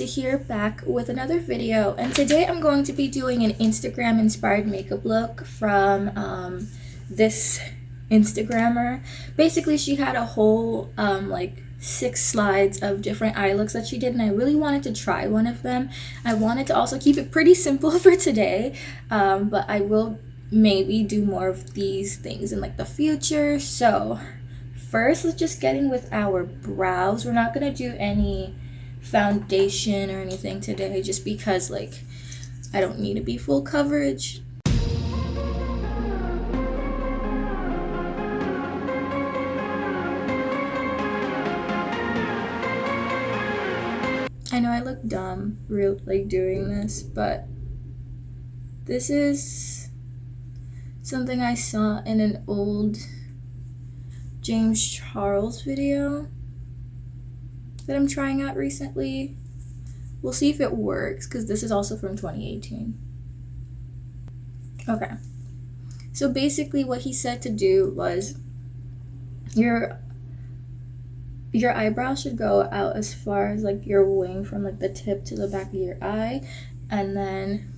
Lisa here, back with another video, and today I'm going to be doing an Instagram inspired makeup look from this Instagrammer. Basically, she had a whole like 6 slides of different eye looks that she did, and I really wanted to try one of them. I wanted to also keep it pretty simple for today, but I will maybe do more of these things in like the future. So first, let's just get in with our brows. We're not gonna do any foundation or anything today, just because like I don't need to be full coverage. I know I look dumb like doing this, but this is something I saw in an old James Charles video that I'm trying out recently. We'll see if it works, because this is also from 2018. Okay, so basically what he said to do was your eyebrow should go out as far as like your wing, from like the tip to the back of your eye, and then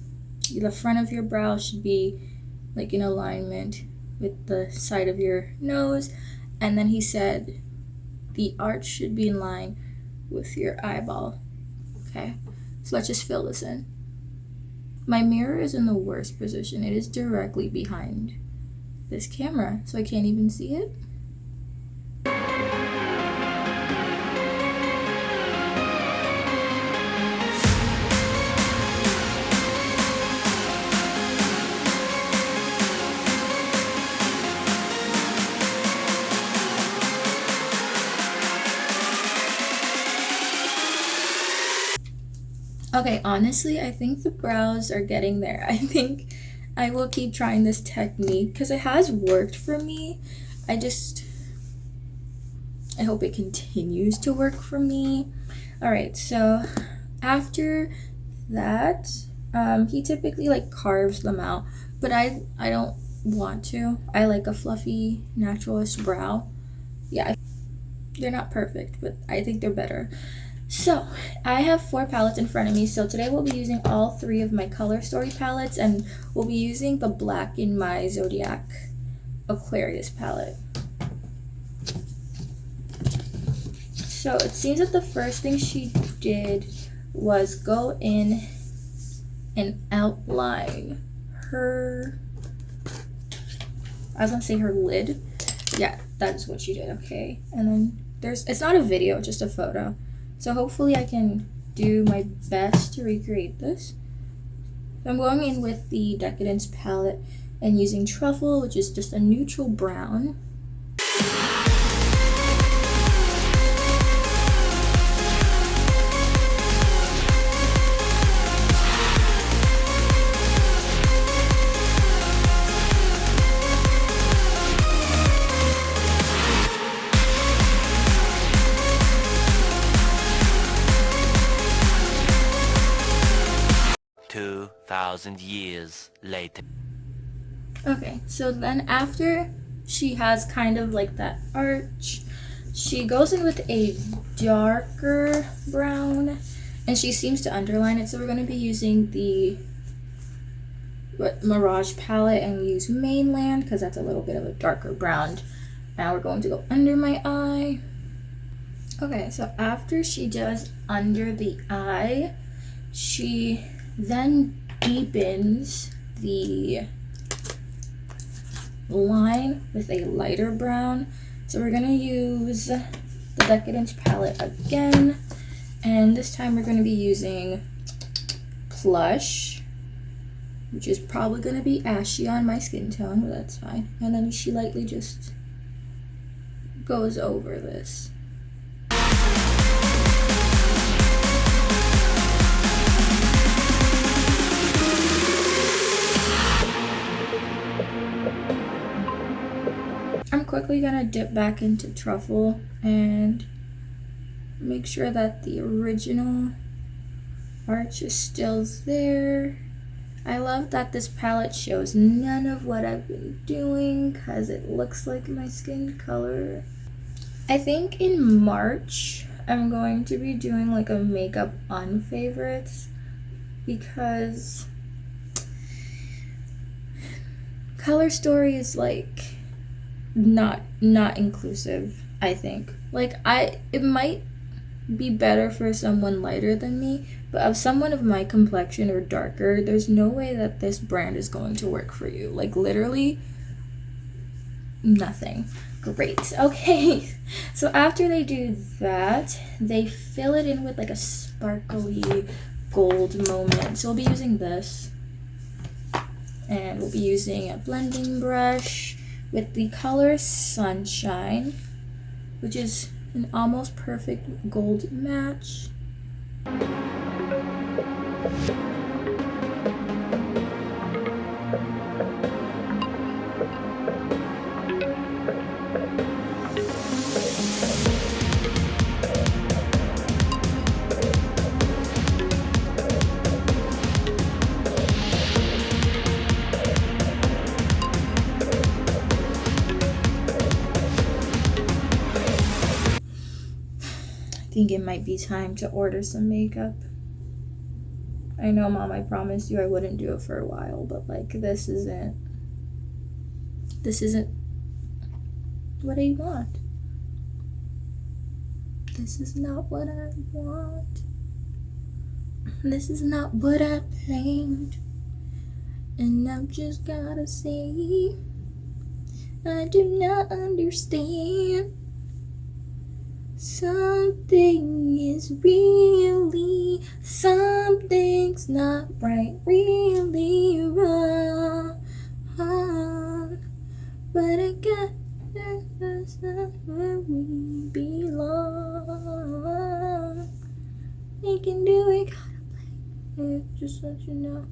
the front of your brow should be like in alignment with the side of your nose. And then he said the arch should be in line with your eyeball. Okay, so let's just fill this in. My mirror is in the worst position. It is directly behind this camera, so I can't even see it. Okay, honestly, I think the brows are getting there. I think I will keep trying this technique because it has worked for me. I hope it continues to work for me. All right, so after that, he typically like carves them out, but I don't want to. I like a fluffy, naturalist brow. Yeah, they're not perfect, but I think they're better. So I have 4 palettes in front of me, so today we'll be using all 3 of my Color Story palettes, and we'll be using the black in my Zodiac Aquarius palette. So it seems that the first thing she did was go in and outline her, I was gonna say her lid. Yeah, that's what she did. Okay, and then it's not a video, it's just a photo. So hopefully I can do my best to recreate this. So I'm going in with the Decadence palette and using Truffle, which is just a neutral brown. Years later. Okay, so then after she has kind of like that arch, she goes in with a darker brown, and she seems to underline it. So we're going to be using the Mirage palette and use Mainland, because that's a little bit of a darker brown. Now we're going to go under my eye. Okay, so after she does under the eye, she then deepens the line with a lighter brown. So we're going to use the Decadence palette again, and this time we're going to be using Plush, which is probably going to be ashy on my skin tone, but that's fine. And then she lightly just goes over this. I'm quickly gonna dip back into Truffle and make sure that the original arch is still there. I love that this palette shows none of what I've been doing, because it looks like my skin color. I think in March I'm going to be doing like a makeup unfavorites because Color Story is like not inclusive, I think. Like it might be better for someone lighter than me, but of someone of my complexion or darker, there's no way that this brand is going to work for you. Like literally nothing. Great. Okay. So after they do that, they fill it in with like a sparkly gold moment. So we'll be using this. And we'll be using a blending brush with the color Sunshine, which is an almost perfect gold match. I think it might be time to order some makeup. I know, Mom, I promised you I wouldn't do it for a while, but like this isn't what I want. This is not what I want. This is not what I planned. And I've just gotta say, I do not understand. Something's not right, really wrong. But I got that's not where we belong. We can do it, gotta play it, just let you know.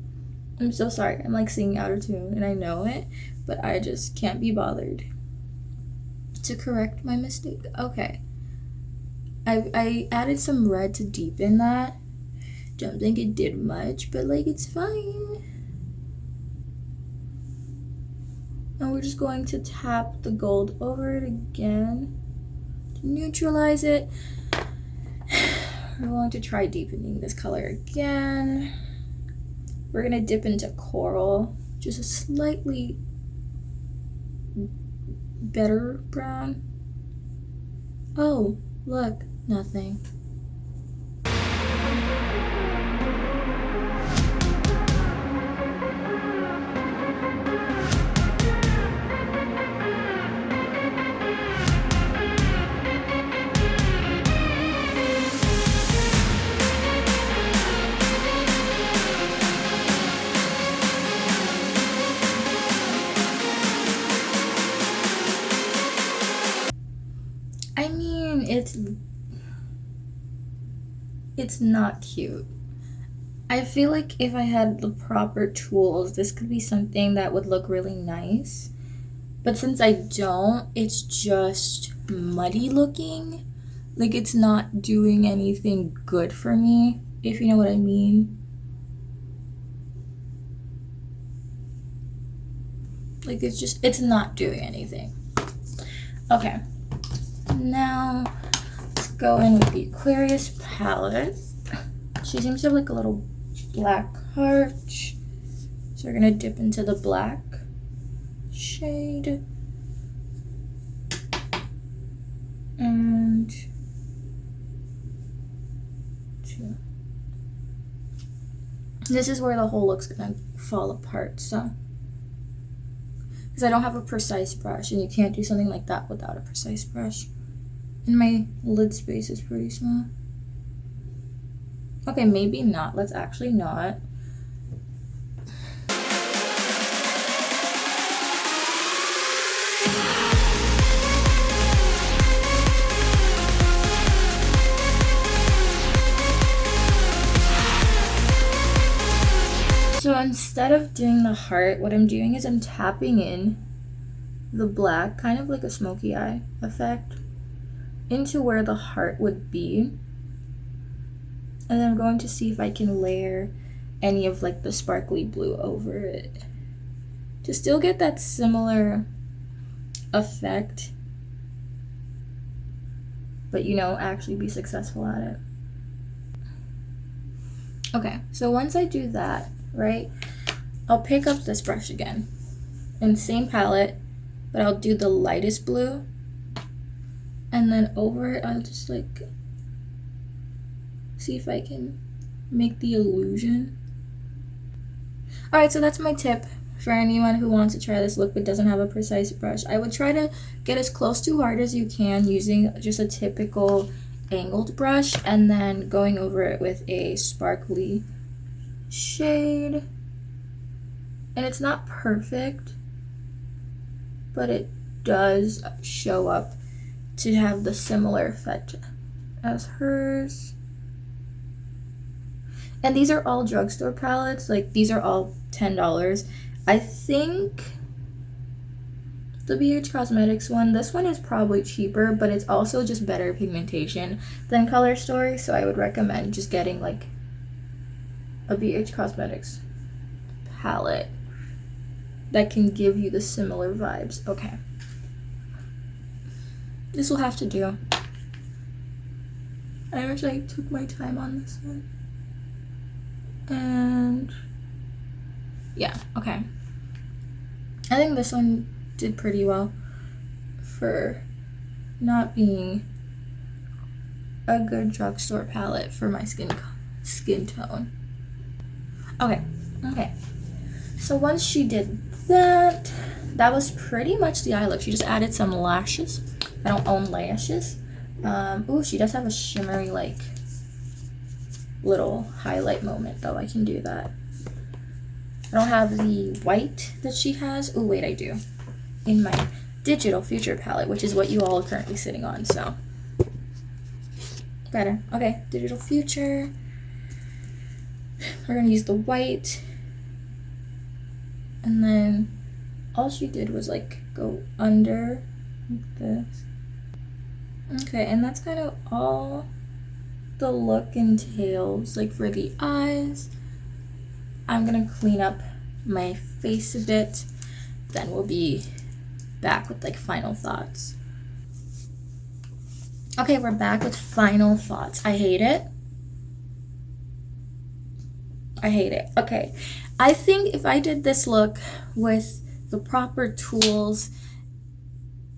I'm so sorry, I'm like singing out of tune and I know it, but I just can't be bothered to correct my mistake. Okay. I added some red to deepen that. Don't think it did much, but like it's fine. And we're just going to tap the gold over it again to neutralize it. We're going to try deepening this color again. We're gonna dip into coral, just a slightly better brown. Oh, look, nothing. I mean, it's not cute. I feel like if I had the proper tools, this could be something that would look really nice. But since I don't, it's just muddy looking. Like it's not doing anything good for me, if you know what I mean. Like it's not doing anything. Okay. Now, let's go in with the Aquarius palette. She seems to have like a little black heart. So we're gonna dip into the black shade. And two. This is where the whole look's gonna fall apart, so. Because I don't have a precise brush, and you can't do something like that without a precise brush. And my lid space is pretty small. Okay, maybe not. Let's actually not. So instead of doing the heart, what I'm doing is I'm tapping in the black, kind of like a smoky eye effect, into where the heart would be. And then I'm going to see if I can layer any of like the sparkly blue over it to still get that similar effect. but you know, actually be successful at it. Okay, so once I do that, right, I'll pick up this brush again and same palette, but I'll do the lightest blue, and then over it I'll just like see if I can make the illusion. Alright, so that's my tip for anyone who wants to try this look but doesn't have a precise brush. I would try to get as close to hard as you can using just a typical angled brush, and then going over it with a sparkly shade. And it's not perfect, but it does show up to have the similar effect as hers. And these are all drugstore palettes, like these are all $10. I think the BH Cosmetics one, this one is probably cheaper, but it's also just better pigmentation than Color Story, so I would recommend just getting like a BH Cosmetics palette that can give you the similar vibes. Okay, this will have to do. I wish I took my time on this one. And yeah, okay. I think this one did pretty well for not being a good drugstore palette for my skin tone. Okay. So once she did that, that was pretty much the eye look. She just added some lashes. I don't own lashes. Ooh, she does have a shimmery like little highlight moment though. I can do that. I don't have the white that she has. Oh wait, I do. In my Digital Future palette, which is what you all are currently sitting on, so better. Okay, Digital Future. We're gonna use the white. And then all she did was like go under like this. Okay, and that's kind of all the look entails. Like for the eyes, I'm gonna clean up my face a bit, then we'll be back with like final thoughts. Okay, we're back with final thoughts. I hate it. Okay, I think if I did this look with the proper tools,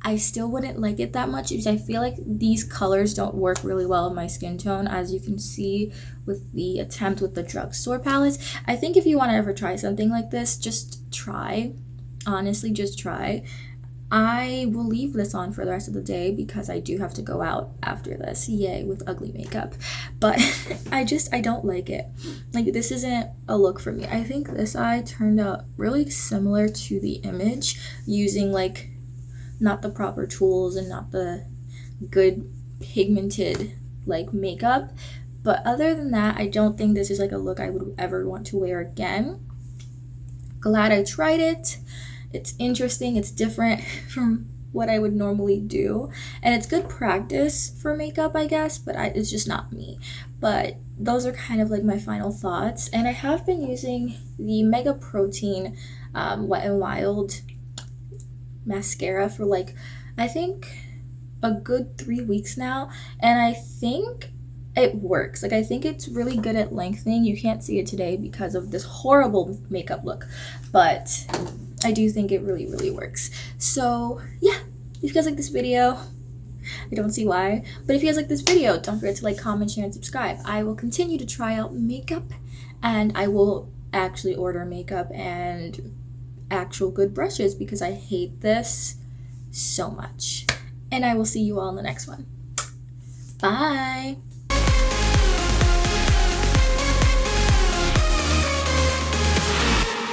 I still wouldn't like it that much because I feel like these colors don't work really well in my skin tone, as you can see with the attempt with the drugstore palettes. I think if you want to ever try something like this, just try. Honestly, just try. I will leave this on for the rest of the day because I do have to go out after this. Yay, with ugly makeup. But I don't like it. Like, this isn't a look for me. I think this eye turned out really similar to the image, using like not the proper tools and not the good pigmented like makeup. But other than that, I don't think this is like a look I would ever want to wear again. Glad I tried it. It's interesting, it's different from what I would normally do, and it's good practice for makeup, I guess, but it's just not me. But those are kind of like my final thoughts, and I have been using the Mega Protein Wet n Wild mascara for like, I think a good 3 weeks now, and I think it works. Like, I think it's really good at lengthening. You can't see it today because of this horrible makeup look, but I do think it really, really works. So yeah, if you guys like this video, I don't see why, but if you guys like this video, don't forget to like, comment, share, and subscribe. I will continue to try out makeup, and I will actually order makeup and actual good brushes because I hate this so much. And I will see you all in the next one. Bye!